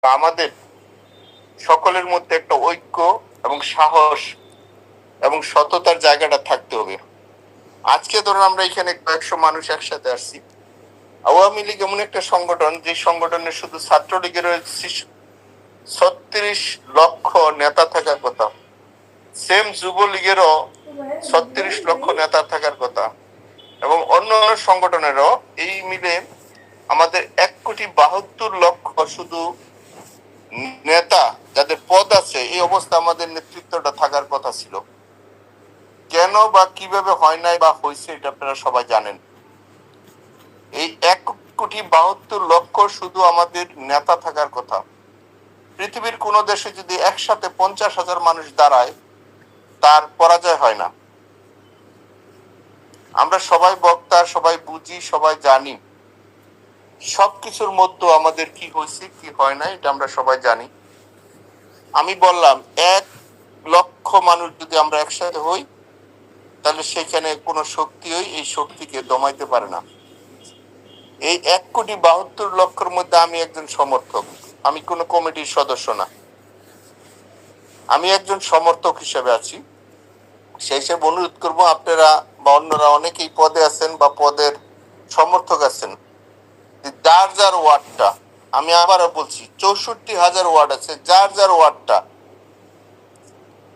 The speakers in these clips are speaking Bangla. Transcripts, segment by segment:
আমাদের সকলের মধ্যে একটা ঐক্য এবং সাহস এবং সততার জায়গাটা থাকতে হবে। আজকে ধরুন আমরা এখানে কয়েকশো মানুষ একসাথে আসছি। আওয়ামী লীগ এমন একটা সংগঠন, যে সংগঠনের শুধু ছাত্রলীগের 36 লক্ষ নেতা থাকার কথা, সেম যুবলীগেরও 36 লক্ষ নেতা থাকার কথা, এবং অন্য সংগঠনেরও এই মিলে আমাদের 1,72,00,000 শুধু নেতা, যাদের পদ আছে, এই অবস্থা আমাদের নেতৃত্বটা থাকার কথা ছিল। কেন বা কিভাবে হয় নাই বা হয়েছে, এটা আপনারা সবাই জানেন। এই 1,72,00,000 শুধু আমাদের নেতা থাকার কথা। পৃথিবীর কোন দেশে যদি একসাথে 50,000 মানুষ দাঁড়ায়, তার পরাজয় হয় না। আমরা সবাই বক্তা, সবাই বুঝি, সবাই জানি। সবকিছুর মধ্যে আমাদের কি হয়েছে কি হয় না এটা আমরা সবাই জানি। আমি বললাম 1,00,000 মানুষ যদি আমরা একসাথে হই, তাহলে সেখানে কোনো শক্তি এই শক্তিকে দমাইতে পারে না। এই 1,72,00,000 মধ্যে আমি একজন সমর্থক, আমি কোনো কমিটির সদস্য না, আমি একজন সমর্থক হিসেবে আছি। সেই হিসেবে অনুরোধ করবো, আপনারা বা অন্যরা অনেকেই পদে আছেন বা পদের সমর্থক আছেন, যার যার ওয়ার্ডটা, আমি আবারও বলছি 64,000 ওয়ার্ড আছে, যার যার ওয়ার্ডটা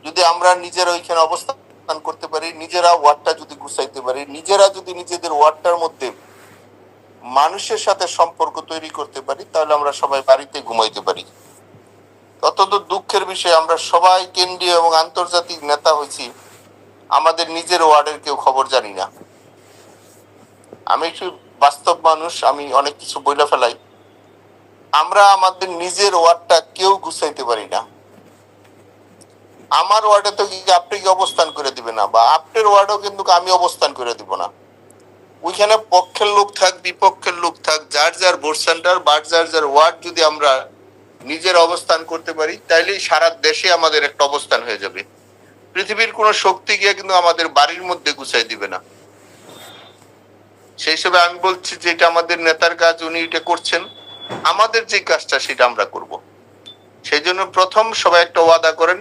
যদি আমরা নিজেরা ওইখানে অবস্থান করতে পারি, নিজেরা ওয়ার্ডটা যদি গুছাইতে পারি, নিজেরা যদি নিজেদের ওয়ার্ডটার মধ্যে মানুষের সাথে সম্পর্ক তৈরি করতে পারি, তাহলে আমরা সবাই বাড়িতে ঘুমাইতে পারি। অত্যন্ত দুঃখের বিষয়, আমরা সবাই কেন্দ্রীয় এবং আন্তর্জাতিক নেতা হয়েছি, আমাদের নিজের ওয়ার্ডের কেউ খবর জানি না। আমি একটু বাস্তব মানুষ, আমি অনেক কিছু বইলা ফেলাই। আমরা আমাদের নিজের ওয়ার্ডটা কেউ গুছাইতে পারি না। আমার ওয়ার্ডে তো আপনি কি অবস্থান করে দিবে না, বা আপনার ওয়ার্ডেও কিন্তু আমি অবস্থান করে দিব না। ওইখানে পক্ষের লোক থাক, বিপক্ষের লোক থাক, যার যার ভোট সেন্টার বা যার যার ওয়ার্ড যদি আমরা নিজের অবস্থান করতে পারি, তাইলেই সারা দেশে আমাদের একটা অবস্থান হয়ে যাবে। পৃথিবীর কোনো শক্তি গিয়ে কিন্তু আমাদের বাড়ির মধ্যে গুছাই দিবে না। সেই হিসেবে আমি বলছি যে এটা আমাদের নেতার কাজ, উনি এটা করছেন, আমাদের যে কাজটা সেটা আমরা করব। সেই জন্য প্রথম সবাই একটা ওয়াদা করেন,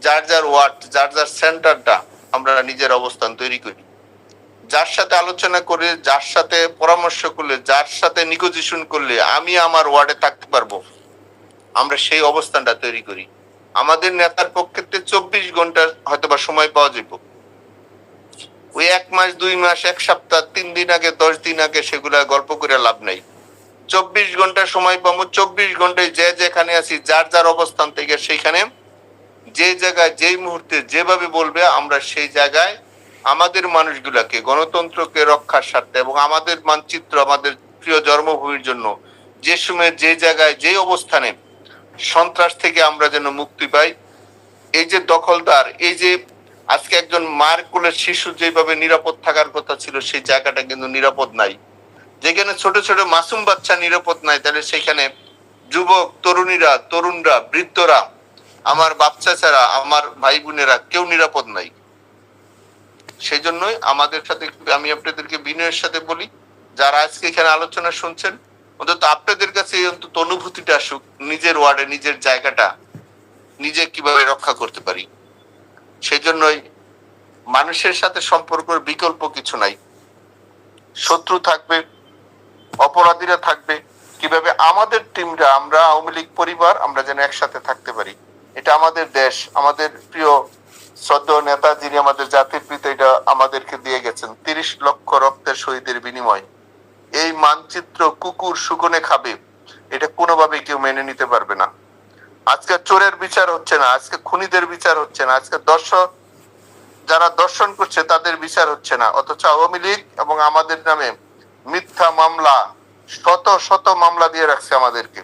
যার যার ওয়ার্ড, যার যার সেন্টারটা আমরা নিজের অবস্থান তৈরি করি। যার সাথে আলোচনা করে, যার সাথে পরামর্শ করলে, যার সাথে নিগোজিয়েশন করলে আমি আমার ওয়ার্ডে থাকতে পারবো, আমরা সেই অবস্থানটা তৈরি করি। আমাদের নেতার পক্ষে 24 ঘন্টা হয়তো বা সময় পাওয়া যাব, ওই 1 মাস 2 মাস 1 সপ্তাহ 3 দিন আগে 10 দিন আগে সেগুলা গল্প করে লাভ নাই। 24 ঘন্টা সময় পাবো, 24 ঘন্টায় যে যেখানে আছি, যার যার অবস্থান থেকে সেইখানে যে জায়গায় যেই মুহূর্তে যেভাবে বলবে, আমরা সেই জায়গায় আমাদের মানুষগুলাকে, গণতন্ত্রকে রক্ষার স্বার্থে এবং আমাদের মানচিত্র, আমাদের প্রিয় জন্মভূমির জন্য যে সময় যে জায়গায় যে অবস্থানে সন্ত্রাস থেকে আমরা যেন মুক্তি পাই। এই যে দখলদার, এই যে আজকে একজন মার কোলের শিশু যেভাবে নিরাপদ থাকার কথা ছিল, সেই জায়গাটা কিন্তু নিরাপদ নাই। যেখানে ছোট ছোট মাসুম বাচ্চা নিরাপদ নাই, তাহলে সেখানে যুবক, তরুণীরা, তরুণরা, বৃদ্ধরা, আমার বাচ্চা ছাড়া আমার ভাই বোনেরা কেউ নিরাপদ নাই। সেই জন্যই আমাদের সাথে, আমি আপনাদেরকে বিনয়ের সাথে বলি, যারা আজকে এখানে আলোচনা শুনছেন, অন্তত আপনাদের কাছে অন্তত অনুভূতিটা আসুক, নিজের ওয়ার্ডে নিজের জায়গাটা নিজে কিভাবে রক্ষা করতে পারি। সেই জন্যই মানুষের সাথে সম্পর্কের বিকল্প কিছু নাই। শত্রু থাকবে, অপরাধীরা থাকবে, কিভাবে আমাদের টিমটা, আমরা আওয়ামী লীগ পরিবার, আমরা যেন একসাথে থাকতে পারি। এটা আমাদের দেশ, আমাদের প্রিয় শ্রদ্ধেয় নেতা যিনি আমাদের জাতির পিতা, এটা আমাদেরকে দিয়ে গেছেন 30 লক্ষ রক্তের শহীদের বিনিময়। এই মানচিত্র কুকুর শুকনে খাবে, এটা কোনোভাবে কেউ মেনে নিতে পারবে না। আজকে চোরের বিচার হচ্ছে না, আজকে খুনিদের বিচার হচ্ছে না, আজকে যারা দর্শন করছে তাদের বিচার হচ্ছে না, অথচ আওয়ামী লীগ এবং আমাদের নামে মিথ্যা মামলা, শত শত মামলা দিয়ে রাখছে আমাদেরকে।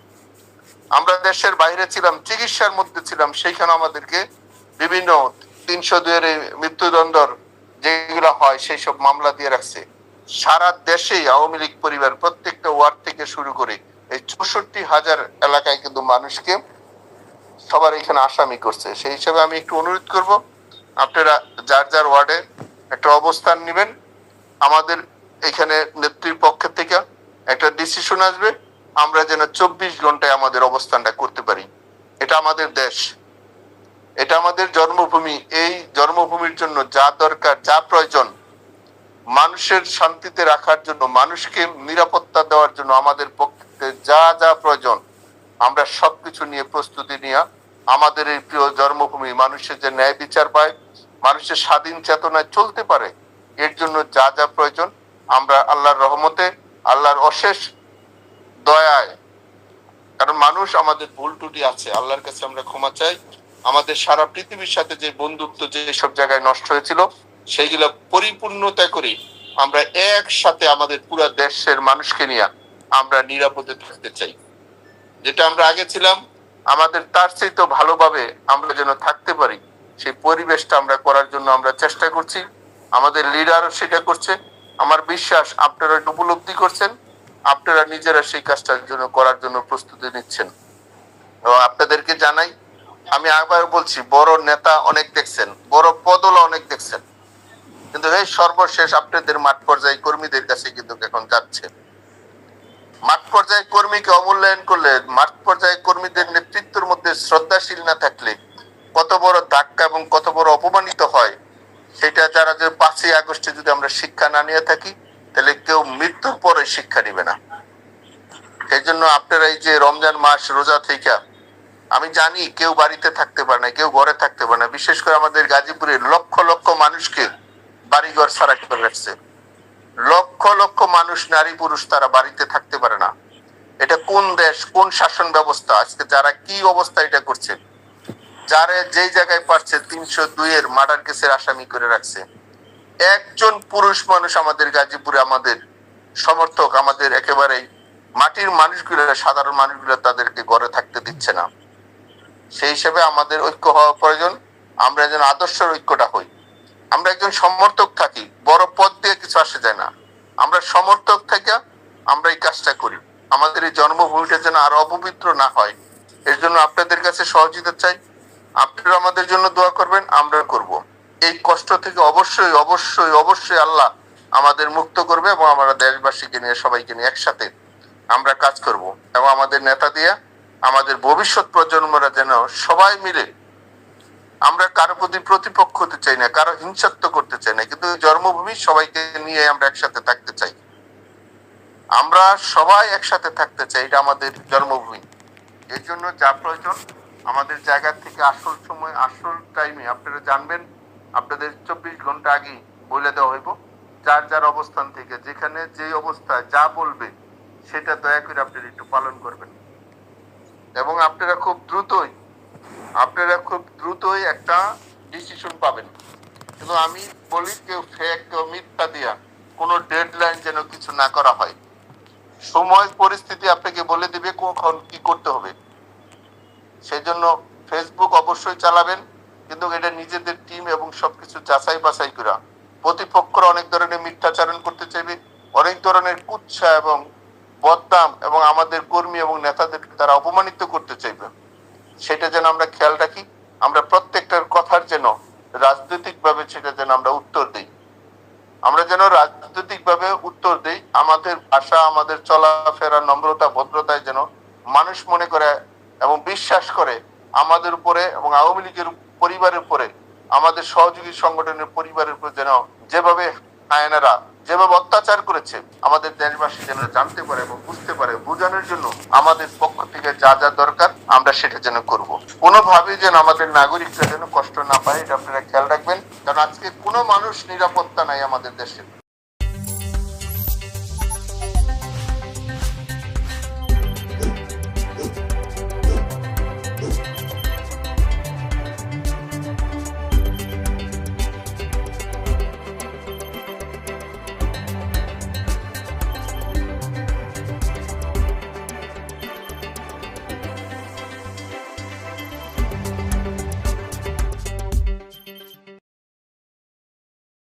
আমরা দেশের বাইরে ছিলাম, চিকিৎসার মধ্যে ছিলাম, সেইখানে আমাদেরকে বিভিন্ন 302 এর মৃত্যুদণ্ডর যেগুলো হয় সেই সব মামলা দিয়ে রাখছে। সারা দেশেই আওয়ামী লীগ পরিবার প্রত্যেকটা ওয়ার্ড থেকে শুরু করে এই 64,000 এলাকায় কিন্তু মানুষকে সবার এখানে আসামি করছে। সেই হিসাবে আমি একটু অনুরোধ করব, আপনারা যার যার ওয়ার্ডে একটা অবস্থান নেবেন। আমাদের এখানে নেত্রীর পক্ষ থেকে একটা ডিসিশন আসবে, আমরা যেন 24 ঘন্টায় আমাদের অবস্থানটা করতে পারি। এটা আমাদের দেশ, এটা আমাদের জন্মভূমি। এই জন্মভূমির জন্য যা দরকার, যা প্রয়োজন, মানুষের শান্তিতে রাখার জন্য, মানুষকে নিরাপত্তা দেওয়ার জন্য আমাদের পক্ষে যা যা প্রয়োজন, আমরা সবকিছু নিয়ে প্রস্তুতি নিয়ে আমাদের এই প্রিয় জন্মভূমি মানুষের যে ন্যায় বিচার পায়, মানুষের স্বাধীন চেতনায় চলতে পারে, এর জন্য যা যা প্রয়োজন আমরা আল্লাহর রহমতে, আল্লাহর অশেষ দয়ায়, কারণ মানুষ আমাদের ভুল ত্রুটি আছে, আল্লাহর কাছে আমরা ক্ষমা চাই। আমাদের সারা পৃথিবীর সাথে যে বন্ধুত্ব যে সব জায়গায় নষ্ট হয়েছিল সেইগুলো পরিপূর্ণতা করে আমরা একসাথে আমাদের পুরো দেশের মানুষকে নিয়ে আমরা নিরাপদে থাকতে চাই। যেটা আমরা আগে ছিলাম আমাদের তার চেয়ে তো ভালোভাবে আমরা যেন থাকতে পারি, সেই পরিবেশটা আমরা করার জন্য আমরা চেষ্টা করছি। আমাদের লিডারও সেটা করছে। আমার বিশ্বাস আপনারা এটা উপলব্ধি করছেন, আপনারা নিজেরা সেই কাজটার জন্য করার জন্য প্রস্তুতি নিচ্ছেন। এবং আপনাদেরকে জানাই, আমি আবার বলছি, বড় নেতা অনেক দেখছেন, বড় পদলা অনেক দেখছেন, কিন্তু এই সর্বশেষ আপনাদের মাঠ পর্যায়ে কর্মীদের কাছে কিন্তু এখন যাচ্ছে। মাঠ পর্যায়ে কর্মীকে অমূল্যায়ন করলে, মাঠ পর্যায়ে কর্মীদের নেতৃত্বের মধ্যে শ্রদ্ধাশীল না থাকলে কত বড় ধাক্কা এবং কত বড় অপমানিত হয়, সেটা যারা যে 5ই আগস্টে যদি আমরা শিক্ষা না নিয়ে থাকি, তাহলে কেউ মৃত্যুর পরে শিক্ষা নিবে না। সেই জন্য আপনারা এই যে রমজান মাস রোজা থেকে, আমি জানি কেউ বাড়িতে থাকতে পারে না, কেউ ঘরে থাকতে পারে না। বিশেষ করে আমাদের গাজীপুরের লক্ষ লক্ষ মানুষকে বাড়িঘর ছাড়া করে রাখছে। লক্ষ লক্ষ মানুষ, নারী পুরুষ, তারা বাড়িতে থাকতে পারে না। এটা কোন দেশ, কোন শাসন ব্যবস্থা? আজকে যারা কি অবস্থা এটা করছে, যারা যেই জায়গায় পারছে 302 এর মার্ডার কেসের আসামি করে রাখছে। একজন পুরুষ মানুষ আমাদের গাজীপুরে, আমাদের সমর্থক, আমাদের একেবারেই মাটির মানুষগুলো, সাধারণ মানুষগুলো তাদেরকে ঘরে থাকতে দিচ্ছে না। সেই হিসেবে আমাদের ঐক্য হওয়া প্রয়োজন। আমরা যেন আদর্শের ঐক্যটা হই। আমরা একজন সমর্থক থাকি, বড় পদ দিয়ে কিছু আসে যায় না। আমরা সমর্থক থেকে আমরা এই কাজটা করি। আমাদের এই জন্মভূমিটা যেন আরো অপবিত্র না হয়, এর জন্য আপনাদের কাছে সহযোগিতা চাই। আপনারা আমাদের জন্য দোয়া করবেন, আমরা করব। এই কষ্ট থেকে অবশ্যই অবশ্যই অবশ্যই আল্লাহ আমাদের মুক্ত করবে এবং আমরা দেশবাসীকে নিয়ে, সবাইকে নিয়ে একসাথে আমরা কাজ করব। এবং আমাদের নেতা দিয়ে আমাদের ভবিষ্যৎ প্রজন্মরা যেন সবাই মিলে, আমরা কারো প্রতি প্রতিপক্ষ হতে চাই না, কারো হিংসাত্ব করতে চাই না, কিন্তু জন্মভূমি সবাইকে নিয়ে আমরা একসাথে থাকতে চাই। আমরা সবাই একসাথে থাকতে চাই, এটা আমাদের জন্মভূমি। এর জন্য যা প্রয়োজন আমাদের জায়গা থেকে আসল সময়, আসল টাইমে আপনারা জানবেন, আপনাদের 24 ঘন্টা আগে বলে দেওয়া হইব। যার যার অবস্থান থেকে যেখানে যে অবস্থায় যা বলবে সেটা দয়া করে আপনারা একটু পালন করবেন। এবং আপনারা খুব দ্রুতই একটা ডিসিশন পাবেন। কিন্তু আমি বলি, কেউ ফেক, কেউ মিথ্যা দিয়া কোনো ডেডলাইন যেন কিছু না করা হয়। সময় পরিস্থিতি আপনাকে বলে দিবে কখন কি করতে হবে। সেই জন্য ফেসবুক অবশ্যই চালাবেন, কিন্তু এটা নিজেদের টিম এবং সবকিছু যাচাই বাছাই করা। প্রতিপক্ষরা অনেক ধরনের মিথ্যাচারণ করতে চাইবে, অনেক ধরনের কুৎসা এবং বদনাম, এবং আমাদের কর্মী এবং নেতাদেরকে তারা অপমানিত করতে চাইবে। সেটা যেন আমরা খেয়াল রাখি। আমরা প্রত্যেকটার কথার যেন রাজনৈতিক ভাবে সেটা যেন আমরা উত্তর দিই। আমরা যেন রাজনৈতিক ভাবে উত্তর দিই। আমাদের ভাষা, আমাদের চলাফেরা, নম্রতা, ভদ্রতায় যেন মানুষ মনে করে এবং বিশ্বাস করে আমাদের উপরে এবং আওয়ামী লীগের পরিবারের উপরে, আমাদের সহযোগী সংগঠনের পরিবারের উপরে যেন যেভাবে আয়নারা যেভাবে অত্যাচার করেছে, আমাদের দেশবাসী যেন জানতে পারে এবং বুঝতে পারে। বোঝানোর জন্য আমাদের পক্ষ থেকে যা যা দরকার আমরা সেটা যেন করব। কোনোভাবেই যেন আমাদের নাগরিকরা যেন কষ্ট না পায়, এটা আপনারা খেয়াল রাখবেন। কারণ আজকে কোনো মানুষ নিরাপত্তা নাই আমাদের দেশে।